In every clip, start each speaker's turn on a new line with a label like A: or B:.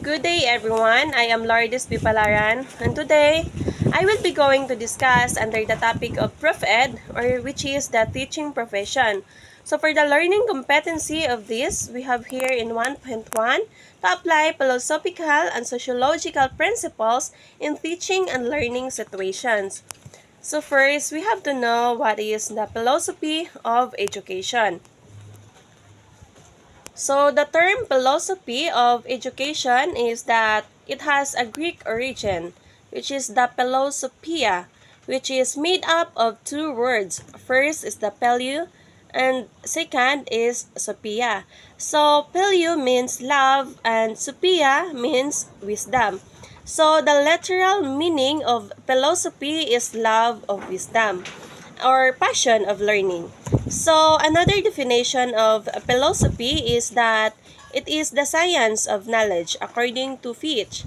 A: Good day everyone, I am Lourdes Bipalaran and today I will be going to discuss under the topic of Prof Ed or which is the teaching profession. So for the learning competency of this, we have here in 1.1 to apply philosophical and sociological principles in teaching and learning situations. So first, we have to know what is the philosophy of education. So the term philosophy of education is that it has a Greek origin, which is the philosophia, which is made up of two words. First is the phileo, and second is sophia. So phileo means love, and sophia means wisdom. So the literal meaning of philosophy is love of wisdom or passion of learning. So, another definition of philosophy is that it is the science of knowledge according to Fichte.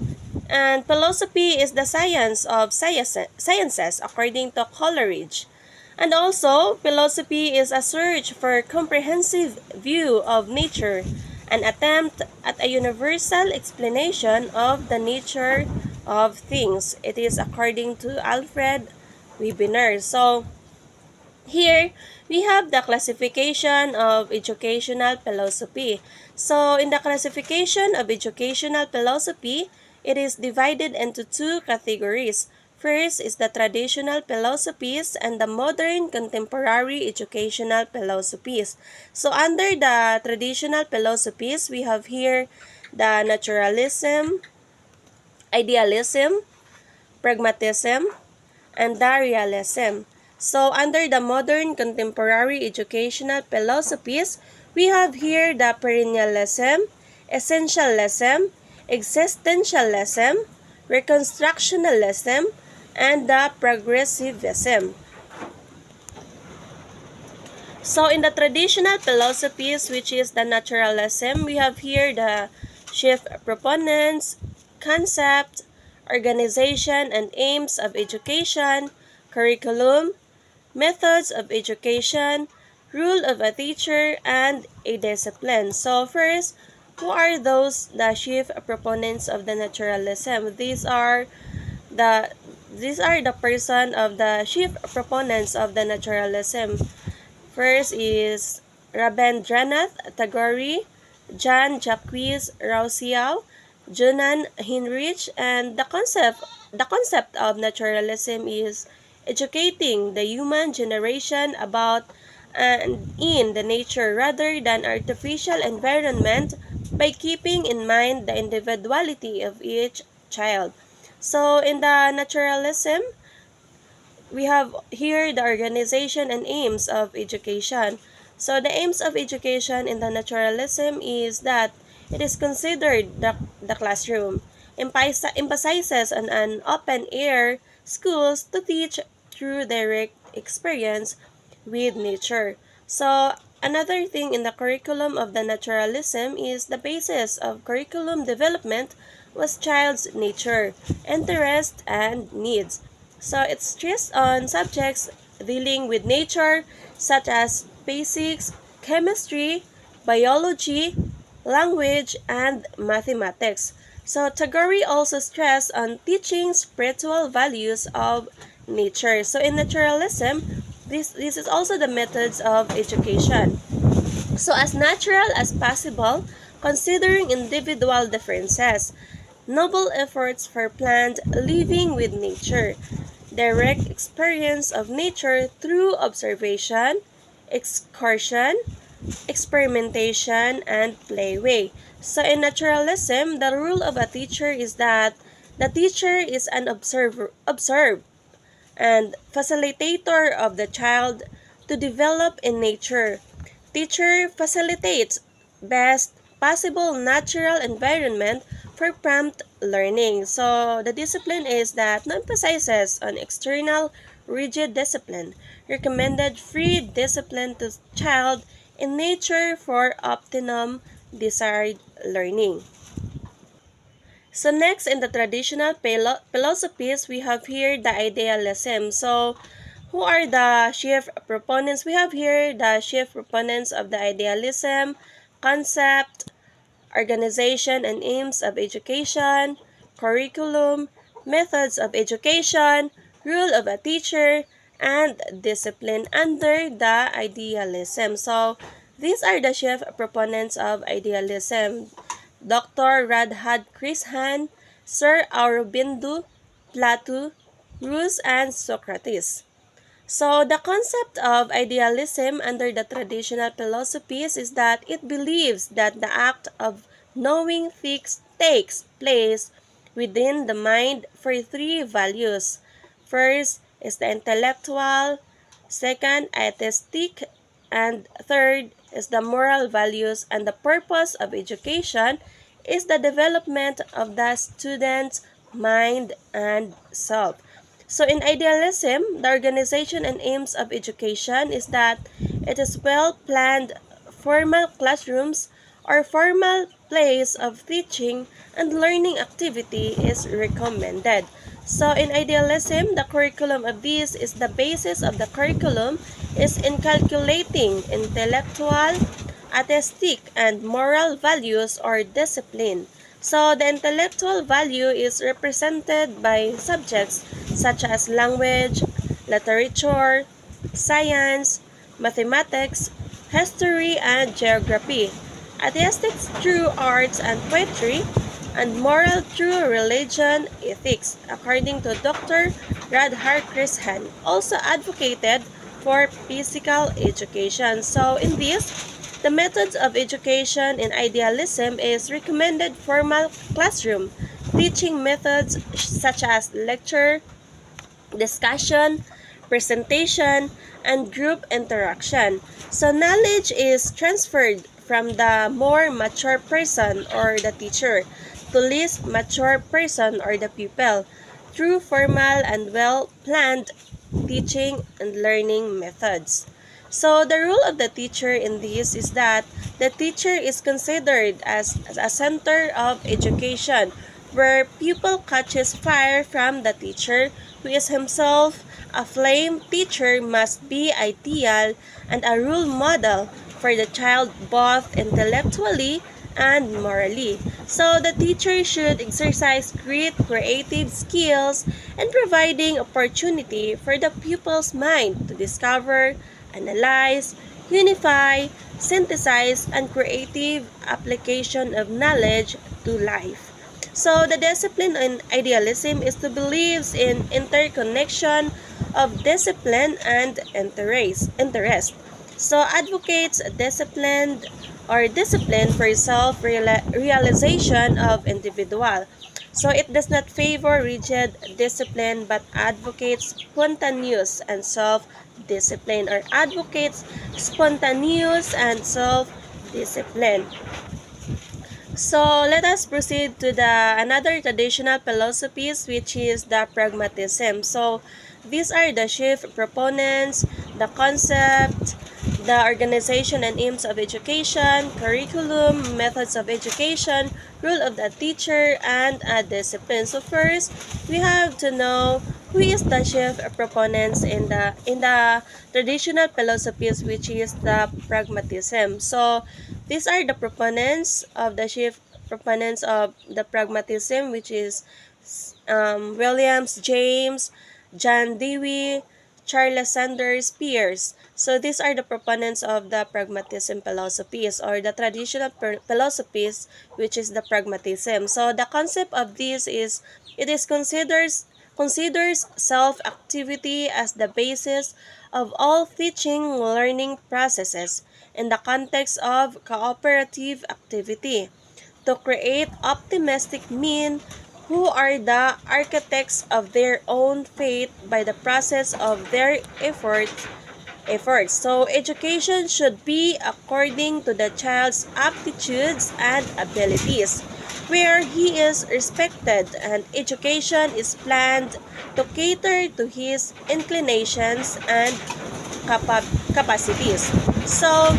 A: And philosophy is the science of sciences according to Coleridge. And also, philosophy is a search for comprehensive view of nature, an attempt at a universal explanation of the nature of things. It is according to Alfred Wegener. So, here, we have the classification of educational philosophy. So, in the classification of educational philosophy, it is divided into two categories. First is the traditional philosophies and the modern contemporary educational philosophies. So, under the traditional philosophies, we have here the naturalism, idealism, pragmatism, and the realism. So, under the modern contemporary educational philosophies, we have here the perennialism, essentialism, existentialism, reconstructionalism, and the progressivism. So, in the traditional philosophies, which is the naturalism, we have here the chief proponents, concept, organization and aims of education, curriculum, methods of education, rule of a teacher, and a discipline. So first, who are the chief proponents of the naturalism? These are the person of the chief proponents of the naturalism. First is Rabindranath Tagore, Jean-Jacques Rousseau, Johann Heinrich, and the concept of naturalism is educating the human generation about and in the nature rather than artificial environment by keeping in mind the individuality of each child. So in the naturalism, we have here the organization and aims of education. So the aims of education in the naturalism is that it is considered the classroom, emphasizes on an open-air schools to teach through direct experience with nature. So another thing in the curriculum of the naturalism is the basis of curriculum development was child's nature, interest, and needs. So it's stressed on subjects dealing with nature such as physics, chemistry, biology, language, and mathematics. So Tagore also stressed on teaching spiritual values of nature. So in naturalism, this is also the methods of education. So as natural as possible, considering individual differences, noble efforts for planned living with nature, direct experience of nature through observation, excursion, experimentation, and playway. So in naturalism, the rule of a teacher is that the teacher is an observer and facilitator of the child to develop in nature. Teacher facilitates best possible natural environment for prompt learning. So the discipline is that no emphasizes on external rigid discipline, recommended free discipline to child in nature for optimum desired learning. So next, in the traditional philosophies, we have here the idealism. So who are the chief proponents? We have here the chief proponents of the idealism, concept, organization and aims of education, curriculum, methods of education, role of a teacher, and discipline under the idealism. So, these are the chief proponents of idealism. Dr. Radha Krishan, Sir Aurobindo, Plato, Rus, and Socrates. So, the concept of idealism under the traditional philosophies is that it believes that the act of knowing takes place within the mind for three values. First is the intellectual, second, artistic, and third is the moral values, and the purpose of education is the development of the student's mind and self. So in idealism, the organization and aims of education is that it is well-planned formal classrooms or formal place of teaching and learning activity is recommended. So in idealism, the curriculum of this is the basis of the curriculum is in calculating intellectual, artistic, and moral values or discipline. So the intellectual value is represented by subjects such as language, literature, science, mathematics, history, and geography. Artistic through arts and poetry, and moral through religion, ethics, according to Dr. Radha Krishan, also advocated for physical education. So in this, the methods of education in idealism is recommended formal classroom teaching methods such as lecture, discussion, presentation, and group interaction. So knowledge is transferred from the more mature person or the teacher to least mature person or the pupil through formal and well-planned teaching and learning methods. So the role of the teacher in this is that the teacher is considered as a center of education where pupil catches fire from the teacher who is himself a flame. Teacher must be ideal and a role model for the child both intellectually and morally. So the teacher should exercise great creative skills and providing opportunity for the pupil's mind to discover, analyze, unify, synthesize, and creative application of knowledge to life. So the discipline in idealism is to believe in interconnection of discipline and interest. So advocates discipline for self-realization of individual. So it does not favor rigid discipline but advocates spontaneous and self-discipline or advocates spontaneous and self-discipline. So let us proceed to the another traditional philosophies which is the pragmatism. So these are the chief proponents, the concept, the organization and aims of education, curriculum, methods of education, role of the teacher, and a discipline. So first, we have to know who is the chief proponents in the traditional philosophies, which is the pragmatism. So these are the proponents of the chief proponents of the pragmatism, which is Williams, James, John Dewey, Charles Sanders Peirce. So these are the proponents of the pragmatism philosophies or the traditional philosophies, which is the pragmatism. So the concept of this is it is considers self-activity as the basis of all teaching learning processes in the context of cooperative activity to create optimistic men who are the architects of their own fate by the process of their efforts. So education should be according to the child's aptitudes and abilities, where he is respected, and education is planned to cater to his inclinations and capacities. So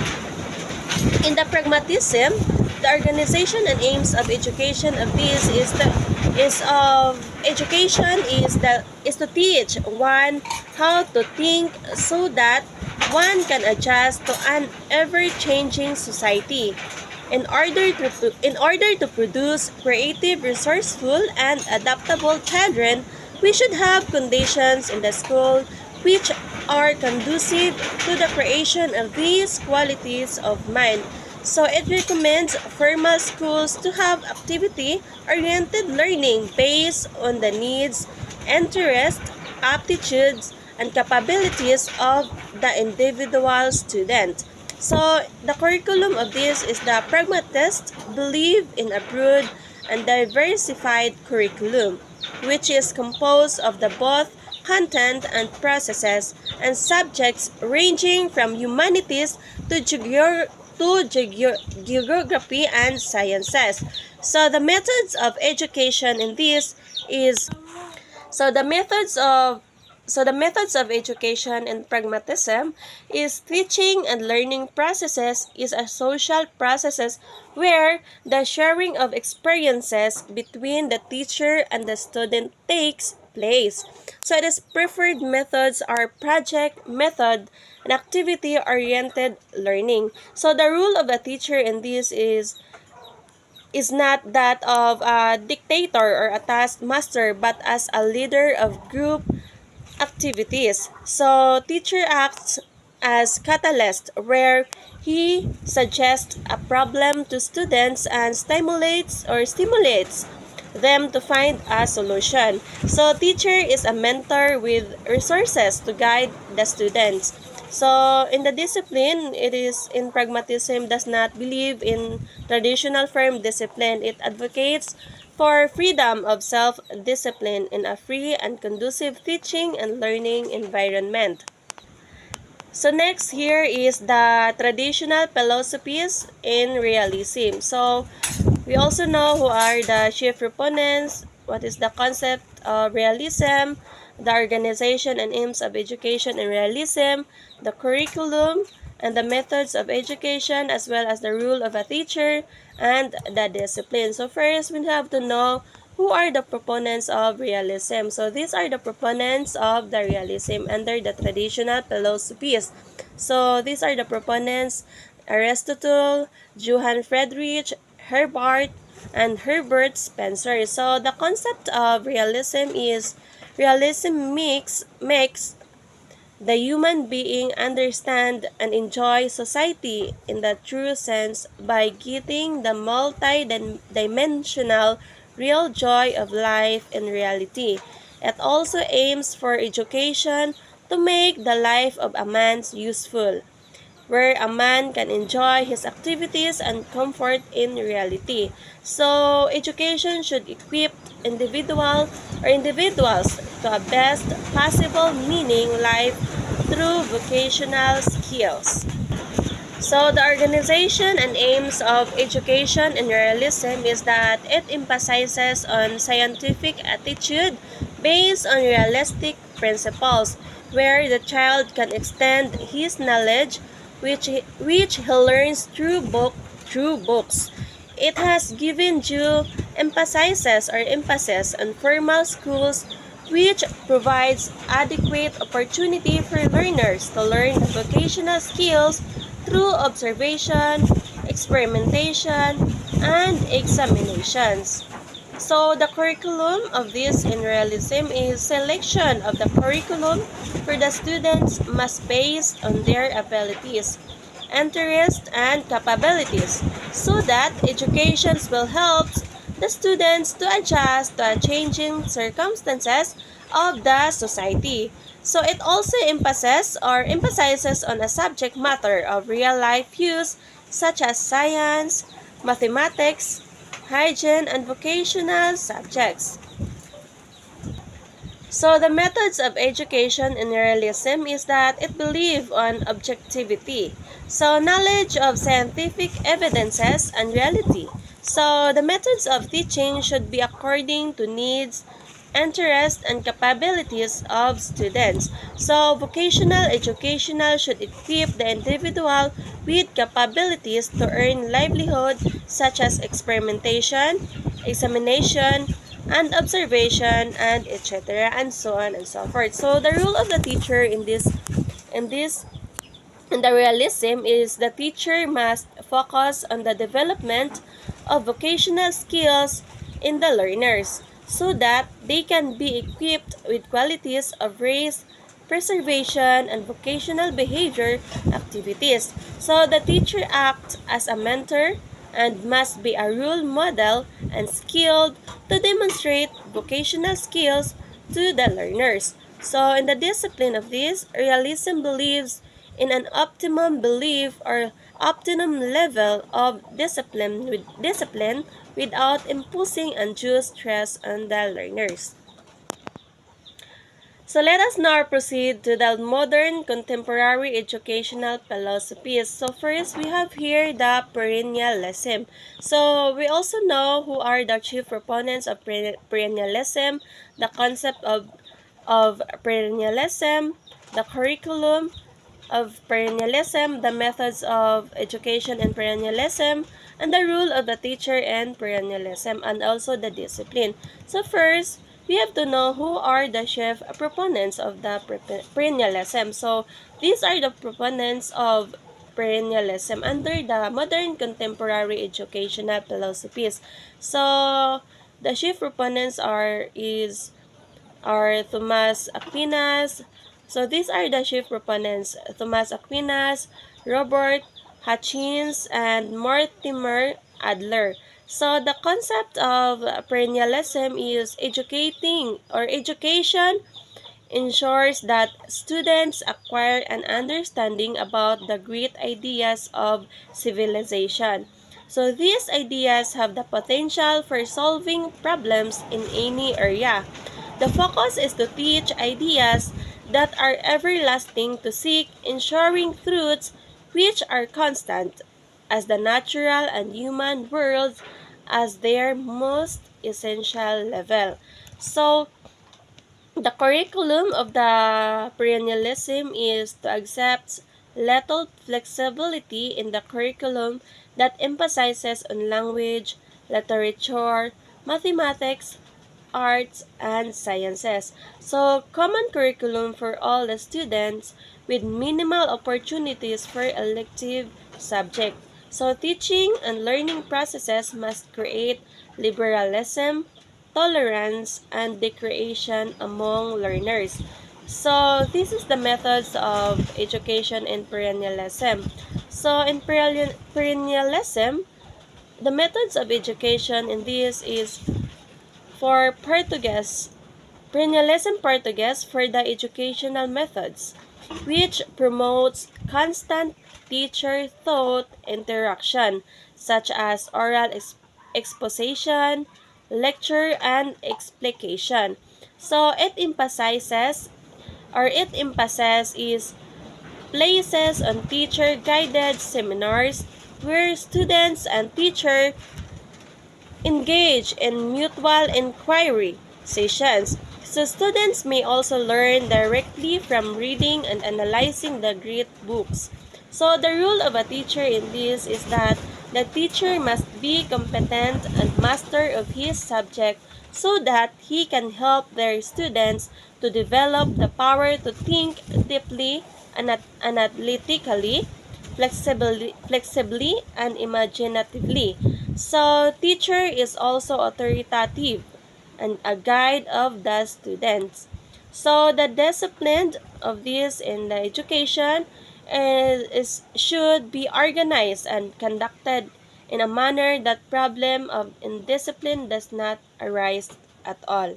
A: in the pragmatism, the organization and aims of education of this is to teach one how to think so that one can adjust to an ever-changing society. In order to produce creative, resourceful, and adaptable children, we should have conditions in the school which are conducive to the creation of these qualities of mind. So it recommends formal schools to have activity-oriented learning based on the needs, interests, aptitudes, and capabilities of the individual student. So the curriculum of this is the pragmatist believe in a broad and diversified curriculum, which is composed of the both content and processes and subjects ranging from humanities to geography and sciences. So the methods of education in this is so the methods of education and pragmatism is teaching and learning processes is a social processes where the sharing of experiences between the teacher and the student takes place. So the preferred methods are project method and activity oriented learning. So the role of the teacher in this is not that of a dictator or a taskmaster but as a leader of group activities. So teacher acts as catalyst where he suggests a problem to students and stimulates them to find a solution. So teacher is a mentor with resources to guide the students. So in the discipline, it is in pragmatism does not believe in traditional firm discipline. It advocates for freedom of self-discipline in a free and conducive teaching and learning environment. So next here is the traditional philosophies in realism. So we also know who are the chief proponents, what is the concept of realism, the organization and aims of education in realism, the curriculum, and the methods of education, as well as the role of a teacher and the discipline. So first, we have to know who are the proponents of realism. So these are the proponents of the realism under the traditional philosophies. So these are the proponents: Aristotle, Johann Friedrich, Herbart, and Herbert Spencer. So the concept of realism is realism makes the human being understand and enjoy society in the true sense by getting the multi-dimensional real joy of life in reality. It also aims for education to make the life of a man useful, where a man can enjoy his activities and comfort in reality. So, education should equip individuals to a best possible meaning life through vocational skills. So, the organization and aims of education in realism is that it emphasizes on scientific attitude based on realistic principles, where the child can extend his knowledge which he learns through books. It has given due emphasis on formal schools which provides adequate opportunity for learners to learn vocational skills through observation, experimentation, and examinations. So the curriculum of this in realism is selection of the curriculum for the students must based on their abilities, interests, and capabilities so that educations will help the students to adjust to changing circumstances of the society. So it also emphasizes on a subject matter of real life use such as science, mathematics, hygiene, and vocational subjects. So the methods of education in realism is that it believes on objectivity. So knowledge of scientific evidences and reality. So the methods of teaching should be according to needs, interests, and capabilities of students. So vocational educational should equip the individual with capabilities to earn livelihood such as experimentation, examination, and observation, and etc., and so on and so forth. So the role of the teacher in this And the realism is the teacher must focus on the development of vocational skills in the learners so that they can be equipped with qualities of race, preservation, and vocational behavior activities. So the teacher acts as a mentor and must be a role model and skilled to demonstrate vocational skills to the learners. So in the discipline of this, realism believes in an optimum belief or optimum level of discipline without imposing undue stress on the learners. So let us now proceed to the modern contemporary educational philosophies. So first, we have here the perennialism. So we also know who are the chief proponents of perennialism, the concept of perennialism, the curriculum of perennialism, the methods of education and perennialism, and the role of the teacher and perennialism, and also the discipline. So first, we have to know who are the chief proponents of the perennialism. So these are the proponents of perennialism under the modern contemporary educational philosophies. So the chief proponents are Thomas Aquinas. So these are the chief proponents: Thomas Aquinas, Robert Hutchins, and Mortimer Adler. So the concept of perennialism is education ensures that students acquire an understanding about the great ideas of civilization. So these ideas have the potential for solving problems in any area. The focus is to teach ideas that are everlasting, to seek ensuring truths which are constant as the natural and human worlds as their most essential level. So the curriculum of the perennialism is to accept little flexibility in the curriculum that emphasizes on language, literature, mathematics, arts, and sciences. So, common curriculum for all the students with minimal opportunities for elective subject. So, teaching and learning processes must create liberalism, tolerance, and the creation among learners. So, this is the methods of education in perennialism. So, in perennialism, the methods of education in this is for Portuguese, perennialism Portuguese for the educational methods, which promotes constant teacher-thought interaction, such as oral exposition, lecture, and explication. So it emphasizes is places on teacher-guided seminars where students and teacher engage in mutual inquiry sessions. So students may also learn directly from reading and analyzing the great books. So the rule of a teacher in this is that the teacher must be competent and master of his subject so that he can help their students to develop the power to think deeply and analytically, flexibly, and imaginatively. So, teacher is also authoritative and a guide of the students. So, the discipline of this in the education should be organized and conducted in a manner that problem of indiscipline does not arise at all.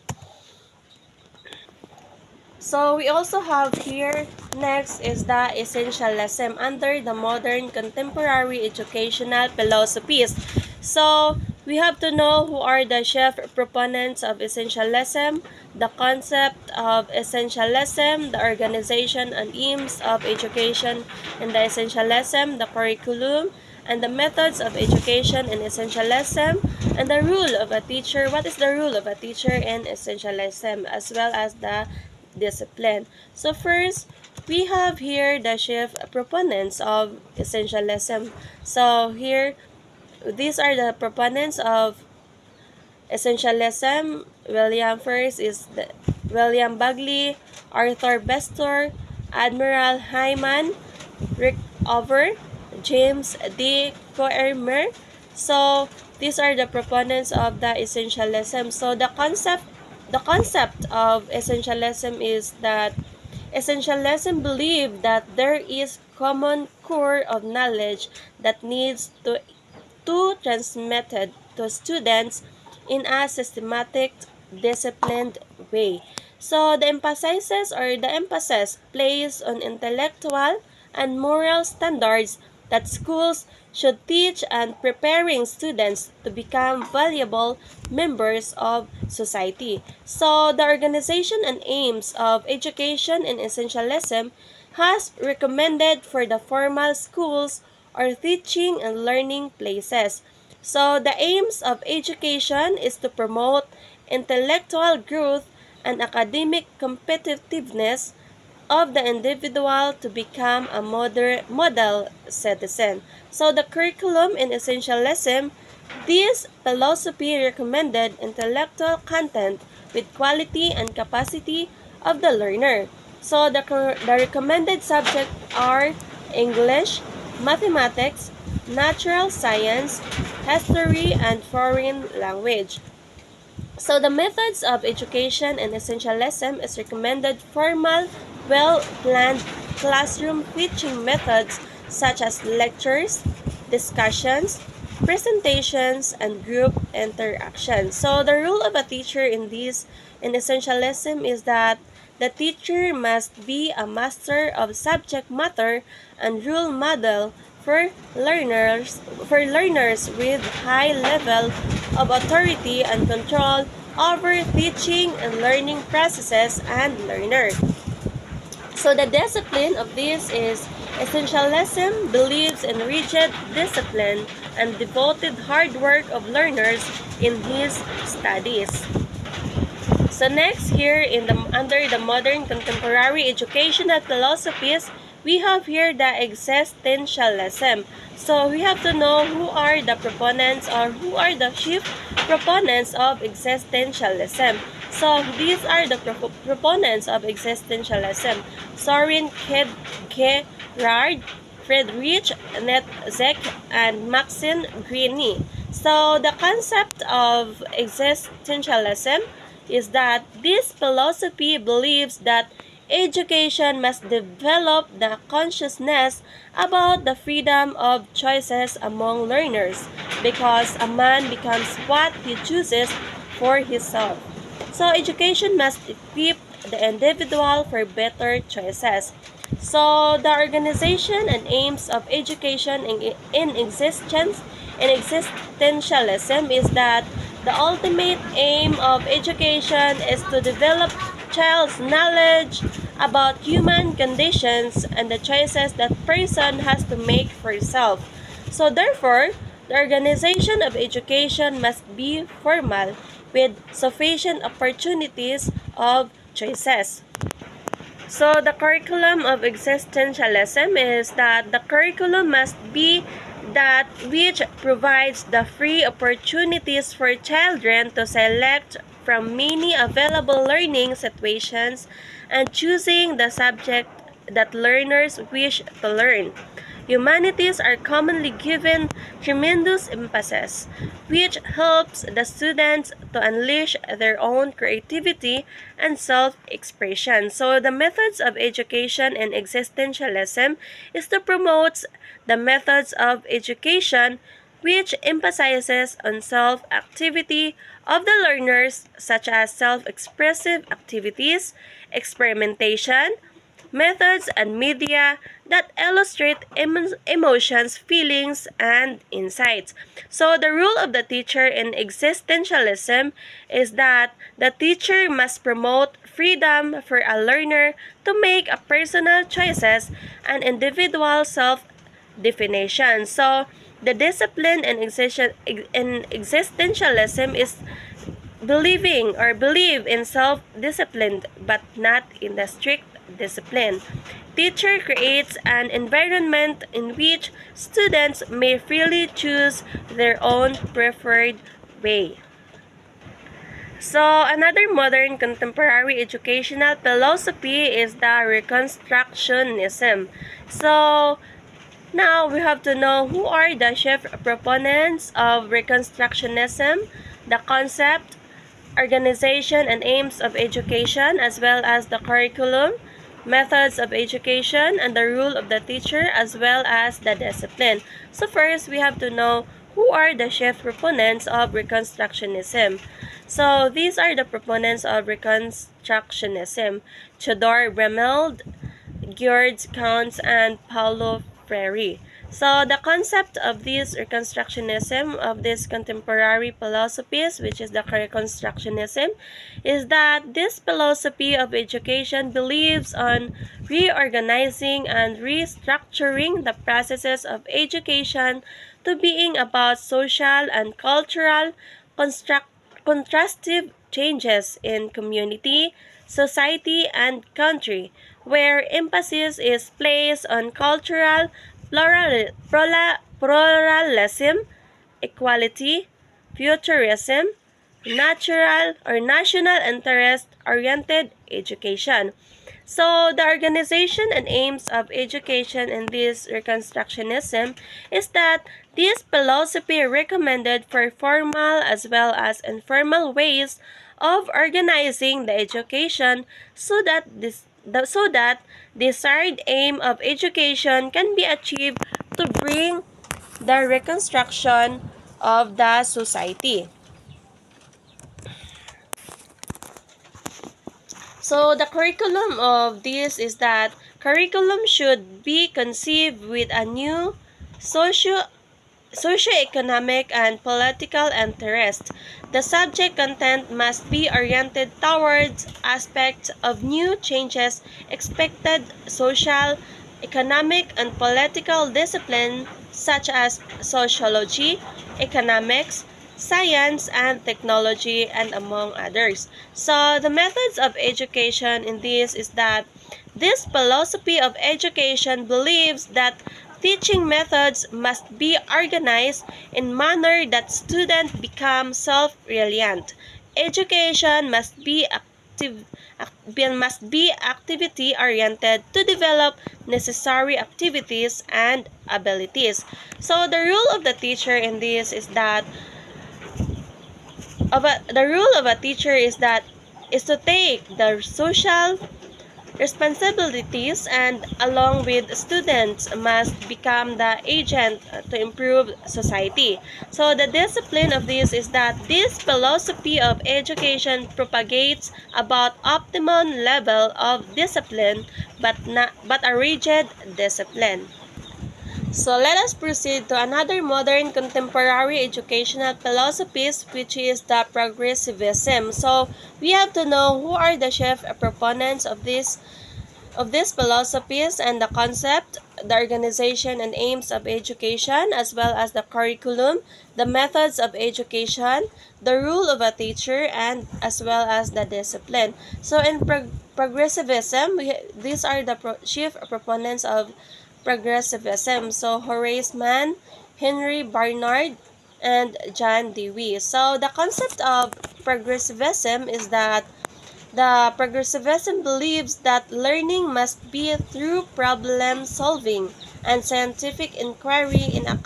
A: So we also have here, next is the essentialism under the modern contemporary educational philosophies. So we have to know who are the chief proponents of essentialism, the concept of essentialism, the organization and aims of education in the essentialism, the curriculum, and the methods of education in essentialism, and the rule of a teacher. What is the rule of a teacher in essentialism, as well as the discipline. So first, we have here the chief proponents of essentialism. So here, these are the proponents of essentialism. William Bagley, Arthur Bestor, Admiral Hyman, over James D. Coermer. So these are the proponents of the essentialism. So the concept of essentialism is that essentialism believe that there is common core of knowledge that needs to transmitted to students in a systematic, disciplined way. So the emphasis placed on intellectual and moral standards that schools should teach and preparing students to become valuable members of society. So the organization and aims of education and essentialism has recommended for the formal schools or teaching and learning places. So the aims of education is to promote intellectual growth and academic competitiveness of the individual to become a model citizen. So the curriculum in essentialism, this philosophy recommended intellectual content with quality and capacity of the learner. So the recommended subjects are English, mathematics, natural science, history, and foreign language. So the methods of education and essentialism is recommended formal, well-planned classroom teaching methods such as lectures, discussions, presentations, and group interaction. So the role of a teacher in essentialism is that the teacher must be a master of subject matter and role model for learners with high level of authority and control over teaching and learning processes and learner. So the discipline of this is essentialism believes in rigid discipline and devoted hard work of learners in his studies. So next here under the modern contemporary educational philosophies, we have here the existentialism. So we have to know who are the proponents or who are the chief proponents of existentialism. So these are the proponents of existentialism: Soren Kierkegaard, Friedrich Nietzsche, and Maxim Gorky. So the concept of existentialism is that this philosophy believes that education must develop the consciousness about the freedom of choices among learners because a man becomes what he chooses for himself. So education must equip the individual for better choices. So the organization and aims of education in existentialism is that the ultimate aim of education is to develop child's knowledge about human conditions and the choices that person has to make for himself. So therefore, the organization of education must be formal with sufficient opportunities of choices. So the curriculum of existentialism is that the curriculum must be that which provides the free opportunities for children to select from many available learning situations and choosing the subject that learners wish to learn. Humanities are commonly given tremendous emphasis, which helps the students to unleash their own creativity and self-expression. So the methods of education and existentialism is to promote the methods of education which emphasizes on self-activity of the learners such as self-expressive activities, experimentation, methods and media that illustrate emotions, feelings, and insights. So the role of the teacher in existentialism is that the teacher must promote freedom for a learner to make a personal choices and individual self-definition. So the discipline in existentialism is believe in self-discipline but not in the strict discipline. Teacher creates an environment in which students may freely choose their own preferred way. So another modern contemporary educational philosophy is the Reconstructionism. So Now, we have to know who are the chief proponents of Reconstructionism, the concept, organization, and aims of education, as well as the curriculum, methods of education, and the role of the teacher, as well as the discipline. So first, we have to know who are the chief proponents of Reconstructionism. So these are the proponents of Reconstructionism: Theodore Bremeld, George Counts, and Paulo Freire. So the concept of this Reconstructionism, of this contemporary philosophies, which is the Reconstructionism, is that this philosophy of education believes on reorganizing and restructuring the processes of education to being about social and cultural contrastive changes in community, society, and country, where emphasis is placed on cultural pluralism, equality, futurism, natural or national interest-oriented education. So, the organization and aims of education in this Reconstructionism is that this philosophy recommended for formal as well as informal ways of organizing the education so that desired aim of education can be achieved to bring the reconstruction of the society. So the curriculum of this is that curriculum should be conceived with a new socioeconomic and political interest. The subject content must be oriented towards aspects of new changes expected social, economic, and political discipline such as sociology, economics, science, and technology, and among others. So the methods of education in this is that this philosophy of education believes that teaching methods must be organized in manner that students become self-reliant. Education must be activity oriented to develop necessary activities and abilities. So the role of the teacher in this is that the rule of a teacher is to take the social responsibilities and along with students must become the agent to improve society. So the discipline of this is that this philosophy of education propagates about optimum level of discipline but a rigid discipline. So let us proceed to another modern contemporary educational philosophies, which is the progressivism. So we have to know who are the chief proponents of these philosophies and the concept, the organization and aims of education, as well as the curriculum, the methods of education, the role of a teacher, and as well as the discipline. So in progressivism, these are the chief proponents of progressivism. So Horace Mann, Henry Barnard, and John Dewey. So the concept of progressivism is that the progressivism believes that learning must be through problem solving and scientific inquiry in a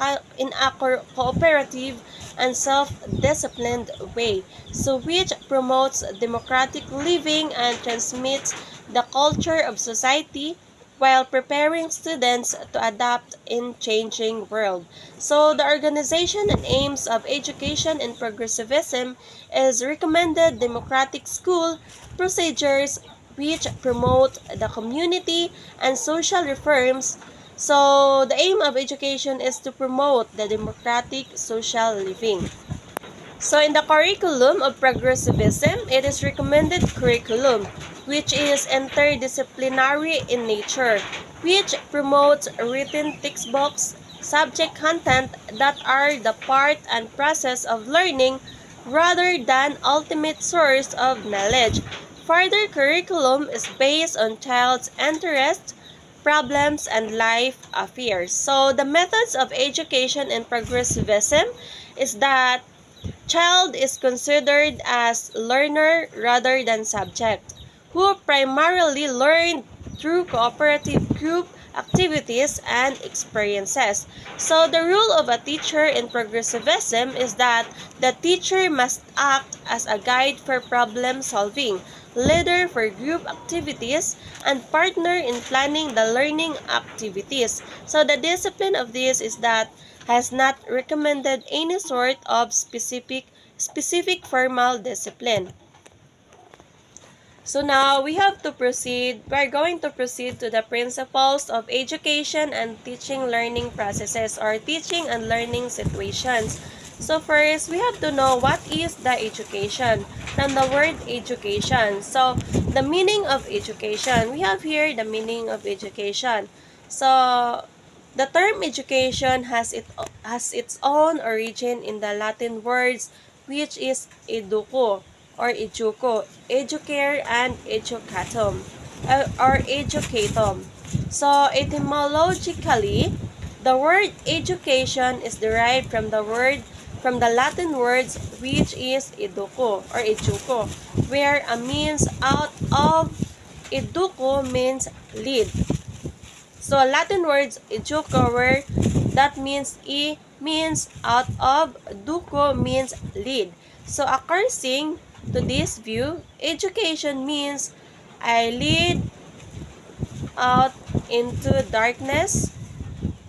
A: cooperative and self-disciplined way, so which promotes democratic living and transmits the culture of society while preparing students to adapt in changing world. So the organization and aims of education in progressivism is recommended democratic school procedures which promote the community and social reforms. So the aim of education is to promote the democratic social living. So in the curriculum of progressivism, it is recommended curriculum, which is interdisciplinary in nature, which promotes written textbooks, subject content that are the part and process of learning rather than ultimate source of knowledge. Further curriculum is based on child's interests, problems, and life affairs. So the methods of education in progressivism is that child is considered as learner rather than subject, who primarily learn through cooperative group activities, and experiences. So the rule of a teacher in progressivism is that the teacher must act as a guide for problem solving, leader for group activities, and partner in planning the learning activities. So the discipline of this is that has not recommended any sort of specific formal discipline. So now we have to proceed. We're going to proceed to the principles of education and teaching learning processes or teaching and learning situations. So first, we have to know what is the education from the word education. So the meaning of education. We have here the meaning of education. So the term education has its own origin in the Latin words which is educo or educo, educare and educatum or educatum. So etymologically, the word education is derived from the Latin words which is educo or educo, where a means out of educo means lead. So Latin words educo where that means means out of, duco means lead. So according to this view, education means I lead out into darkness,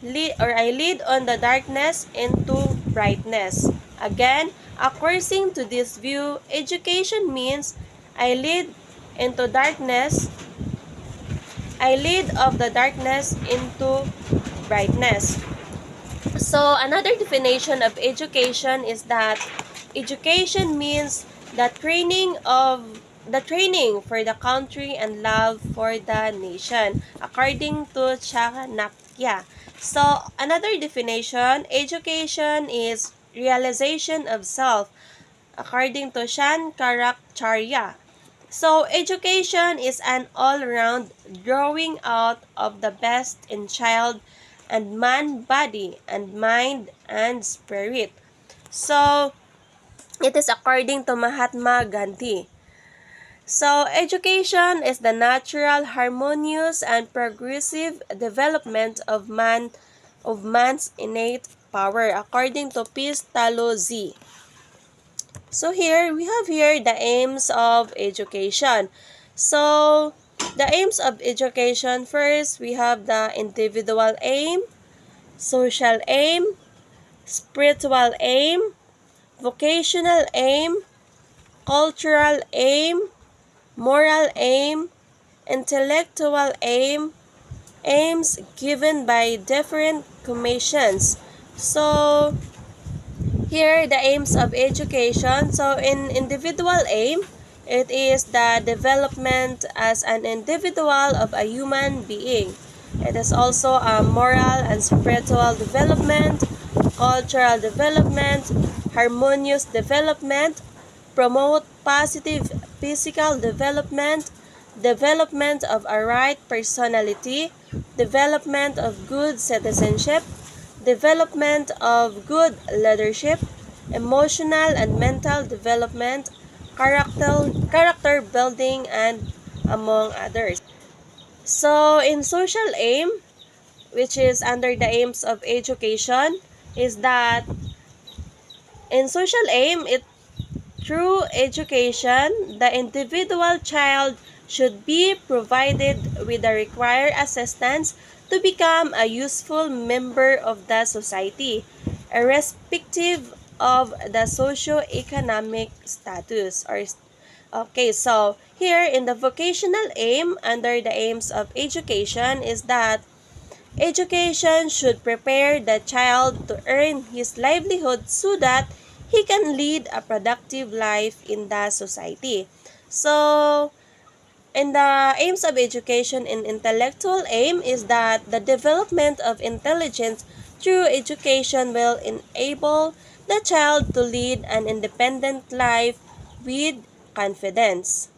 A: I lead on the darkness into brightness. Again, according to this view, education means I lead into darkness, I lead of the darkness into brightness. So another definition of education is that education means the training for the country and love for the nation, according to Chanakya. So another definition, education is realization of self, according to Shankaracharya. So education is an all-round growing out of the best in child and man body and mind and spirit. So it is according to Mahatma Gandhi. So education is the natural, harmonious, and progressive development of man's innate power, according to Pestalozzi. So here we have here the aims of education. So the aims of education, first we have the individual aim, social aim, spiritual aim, vocational aim, cultural aim, moral aim, intellectual aim, aims given by different commissions. So here the aims of education. So in individual aim, it is the development as an individual of a human being. It is also a moral and spiritual development, cultural development, harmonious development, promote positive physical development, development of a right personality, development of good citizenship, development of good leadership, emotional and mental development, character building, and among others. So in social aim, which is under the aims of education, is that in social aim, through education, the individual child should be provided with the required assistance to become a useful member of the society, irrespective of the socio-economic status. Okay, so here in the vocational aim, under the aims of education, is that education should prepare the child to earn his livelihood so that he can lead a productive life in the society. So, in the aims of education in intellectual aim is that the development of intelligence through education will enable the child to lead an independent life with confidence.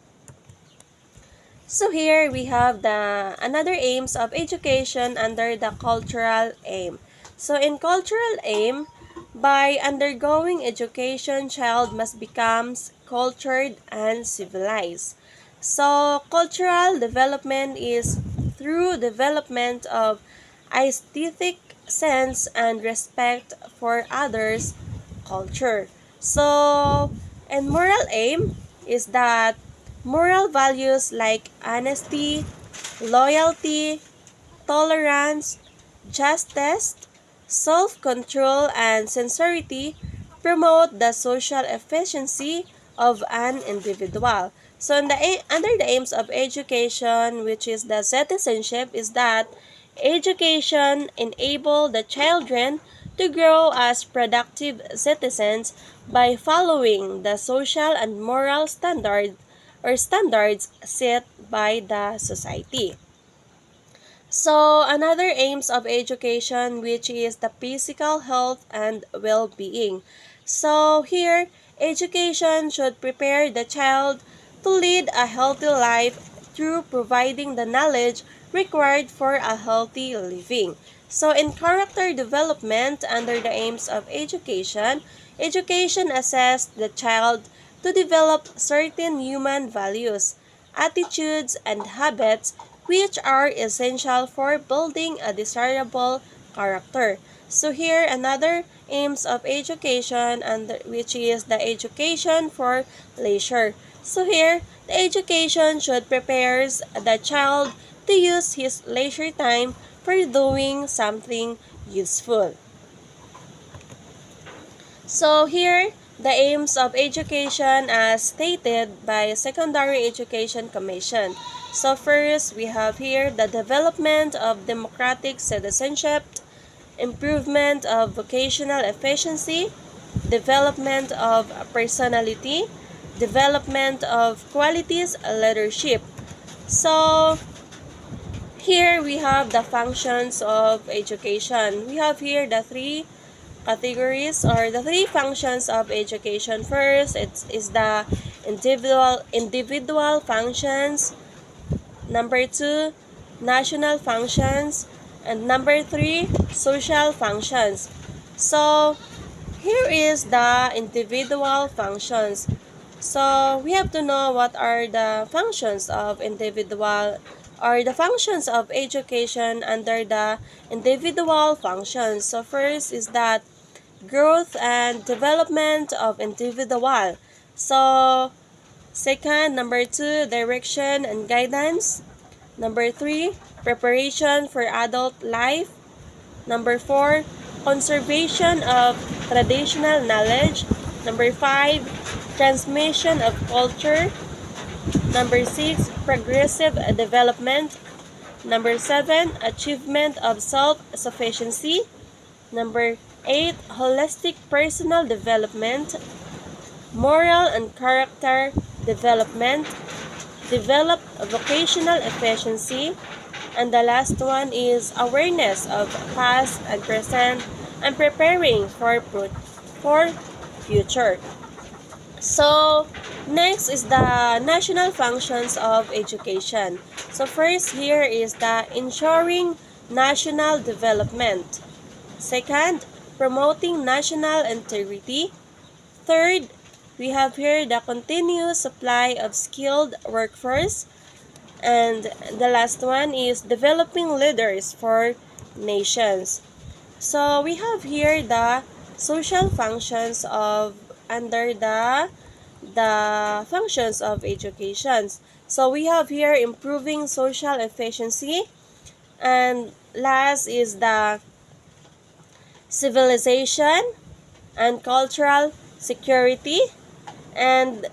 A: So here we have the another aims of education under the cultural aim. So in cultural aim, by undergoing education, child must become cultured and civilized. So cultural development is through development of aesthetic sense and respect for others' culture. So, and moral aim is that moral values like honesty, loyalty, tolerance, justice, self-control, and sincerity promote the social efficiency of an individual. So, under the aims of education, which is the citizenship, is that education enable the children to grow as productive citizens by following the social and moral standards set by the society. So, another aims of education, which is the physical health and well-being. So, here, education should prepare the child to lead a healthy life through providing the knowledge required for a healthy living. So, in character development, under the aims of education, education assesses the child to develop certain human values, attitudes, and habits which are essential for building a desirable character. So here another aims of education, and which is the education for leisure. So here the education should prepare the child to use his leisure time for doing something useful. So here the aims of education as stated by Secondary Education Commission. So first, we have here the development of democratic citizenship, improvement of vocational efficiency, development of personality, development of qualities leadership. So here we have the functions of education. We have here the three categories or the three functions of education. First, it is the individual functions. Number 2, national functions. And number 3, social functions. So, here is the individual functions. So, we have to know what are the functions of individual or the functions of education under the individual functions. So, first is that growth and development of individual. So, second, number 2, direction and guidance. Number 3, preparation for adult life. Number 4, conservation of traditional knowledge. Number 5, transmission of culture. Number 6, progressive development. Number 7, achievement of self-sufficiency. Number 8, holistic personal development. Moral and character development. Develop vocational efficiency. And the last one is awareness of past and present and preparing for future. So, next is the national functions of education. So, first here is the ensuring national development. Second, promoting national integrity. Third, we have here the continuous supply of skilled workforce. And the last one is developing leaders for nations. So we have here the social functions of under the functions of education. So we have here improving social efficiency, and last is the civilization and cultural security, and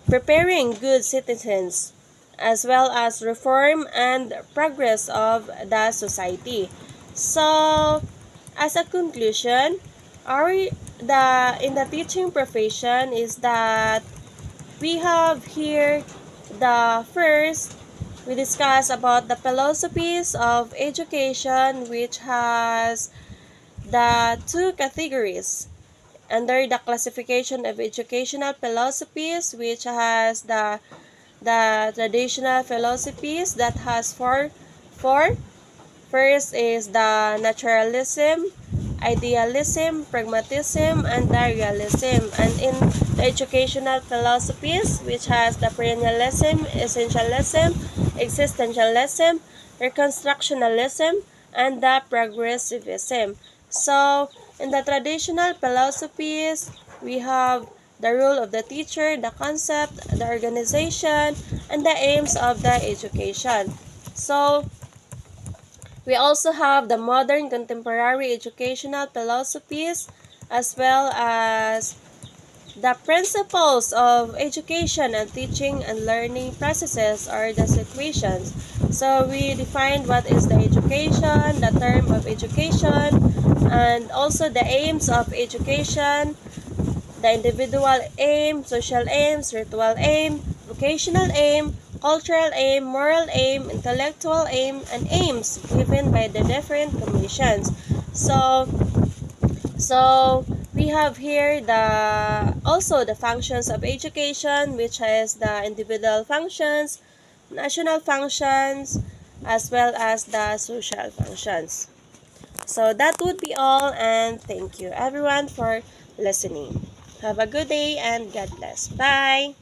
A: preparing good citizens, as well as reform and progress of the society. So, as a conclusion, in the teaching profession is that we have here the first, we discuss about the philosophies of education, which has the two categories under the classification of educational philosophies, which has the traditional philosophies that has four. First is the naturalism, idealism, pragmatism, and the realism. And in the educational philosophies, which has the perennialism, essentialism, existentialism, Reconstructionalism, and the progressivism. So, in the traditional philosophies, we have the role of the teacher, the concept, the organization, and the aims of the education. So, we also have the modern contemporary educational philosophies as well as the principles of education and teaching and learning processes or the situations. So we defined what is the education, the term of education, and also the aims of education, the individual aim, social aim, spiritual aim, vocational aim, cultural aim, moral aim, intellectual aim, and aims given by the different commissions. So we have here the also the functions of education, which is the individual functions, national functions, as well as the social functions. So that would be all, and thank you everyone for listening. Have a good day and God bless. Bye.